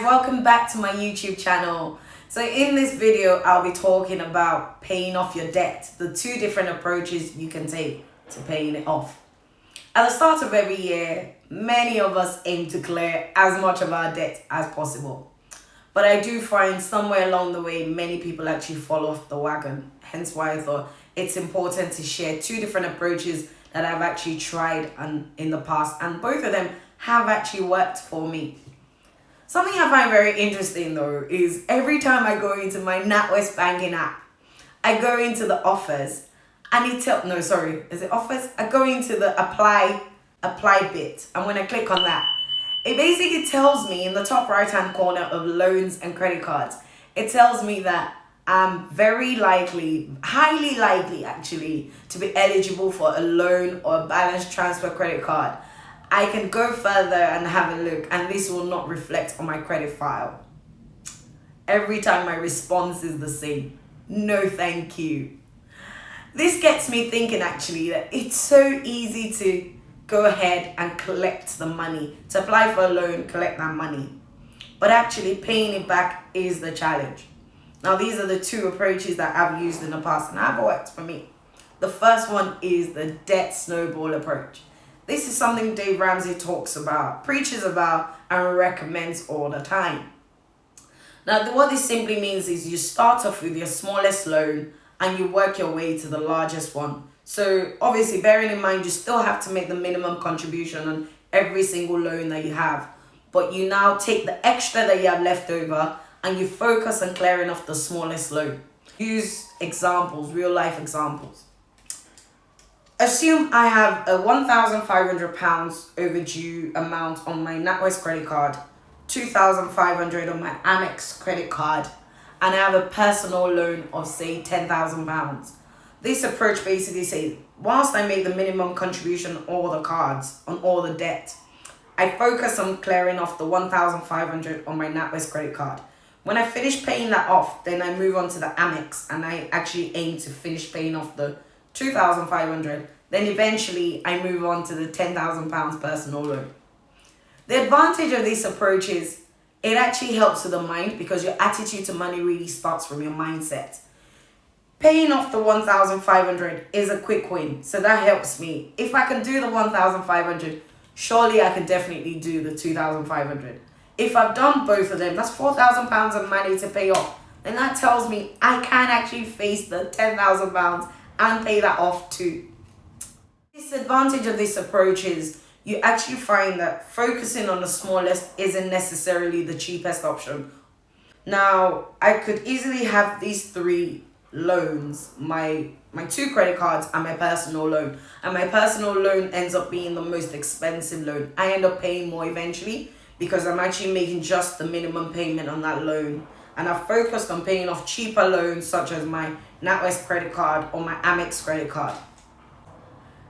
guys, welcome back to my YouTube channel. So in this video, I'll be talking about paying off your debt, the two different approaches you can take to paying it off. At the start of every year, many of us aim to clear as much of our debt as possible. But I do find somewhere along the way, many people actually fall off the wagon. Hence why I thought it's important to share two different approaches that I've actually tried in the past, and both of them have actually worked for me. Something I find very interesting though is every time I go into my NatWest banking app, I go into the offers and it I go into the apply bit, and when I click on that, it basically tells me in the top right hand corner of loans and credit cards, it tells me that I'm highly likely actually, to be eligible for a loan or a balance transfer credit card. I can go further and have a look, and this will not reflect on my credit file. Every time my response is the same: no thank you. This gets me thinking actually that it's so easy to go ahead and collect the money, to apply for a loan, collect that money. But actually paying it back is the challenge. Now these are the two approaches that I've used in the past and have worked for me. The first one is the debt snowball approach. This is something Dave Ramsey talks about, preaches about, and recommends all the time. Now, what this simply means is you start off with your smallest loan and you work your way to the largest one. So obviously, bearing in mind, you still have to make the minimum contribution on every single loan that you have. But you now take the extra that you have left over and you focus on clearing off the smallest loan. Use examples, real life examples. Assume I have a £1,500 overdue amount on my NatWest credit card, £2,500 on my Amex credit card, and I have a personal loan of say £10,000. This approach basically says, whilst I make the minimum contribution on all the cards, on all the debt, I focus on clearing off the £1,500 on my NatWest credit card. When I finish paying that off, then I move on to the Amex, and I actually aim to finish paying off the £2,500. Then eventually I move on to the £10,000 personal loan. The advantage of this approach is it actually helps with the mind, because your attitude to money really starts from your mindset. Paying off the £1,500 is a quick win, so that helps me. If I can do the £1,500, surely I can definitely do the £2,500. If I've done both of them, that's £4,000 of money to pay off. Then that tells me I can actually face the £10,000 and pay that off too. The disadvantage of this approach is you actually find that focusing on the smallest isn't necessarily the cheapest option. Now, I could easily have these three loans, my two credit cards and my personal loan. And my personal loan ends up being the most expensive loan. I end up paying more eventually because I'm actually making just the minimum payment on that loan. And I've focused on paying off cheaper loans such as my NatWest credit card or my Amex credit card.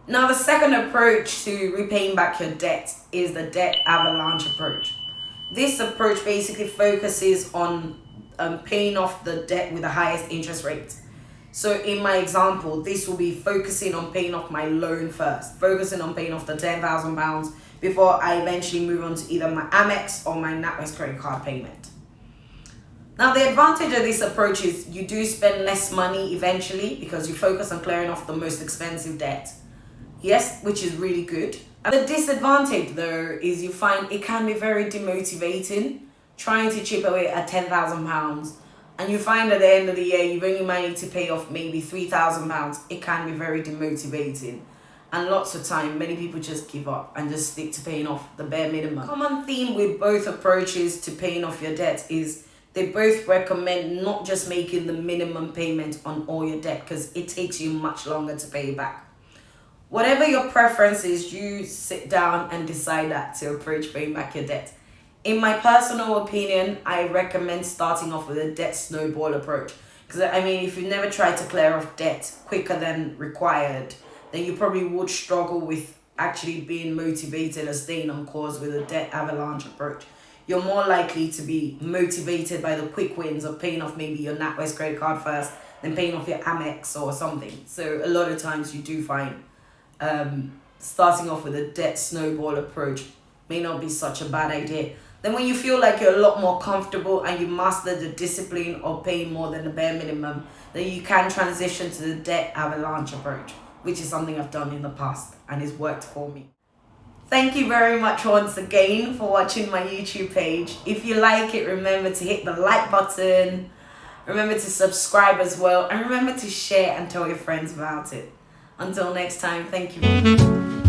Now, the second approach to repaying back your debt is the debt avalanche approach. This approach basically focuses on paying off the debt with the highest interest rate. So in my example, this will be focusing on paying off my loan first, focusing on paying off the £10,000 before I eventually move on to either my Amex or my NatWest credit card payment. Now, the advantage of this approach is you do spend less money eventually because you focus on clearing off the most expensive debt. Yes, which is really good. And the disadvantage though is you find it can be very demotivating trying to chip away at £10,000, and you find at the end of the year you've only managed to pay off maybe £3,000. It can be very demotivating, and lots of time many people just give up and just stick to paying off the bare minimum. Common theme with both approaches to paying off your debt is they both recommend not just making the minimum payment on all your debt, because it takes you much longer to pay back. Whatever your preference is, you sit down and decide that to approach paying back your debt. In my personal opinion, I recommend starting off with a debt snowball approach. Because I mean, if you've never tried to clear off debt quicker than required, then you probably would struggle with actually being motivated or staying on course with a debt avalanche approach. You're more likely to be motivated by the quick wins of paying off maybe your NatWest credit card first, then paying off your Amex or something. So a lot of times you do find starting off with a debt snowball approach may not be such a bad idea. Then when you feel like you're a lot more comfortable and you master the discipline of paying more than the bare minimum, then you can transition to the debt avalanche approach, which is something I've done in the past and it's worked for me. Thank you very much once again for watching my YouTube page. If you like it, remember to hit the like button, remember to subscribe as well, and remember to share and tell your friends about it. Until next time, thank you.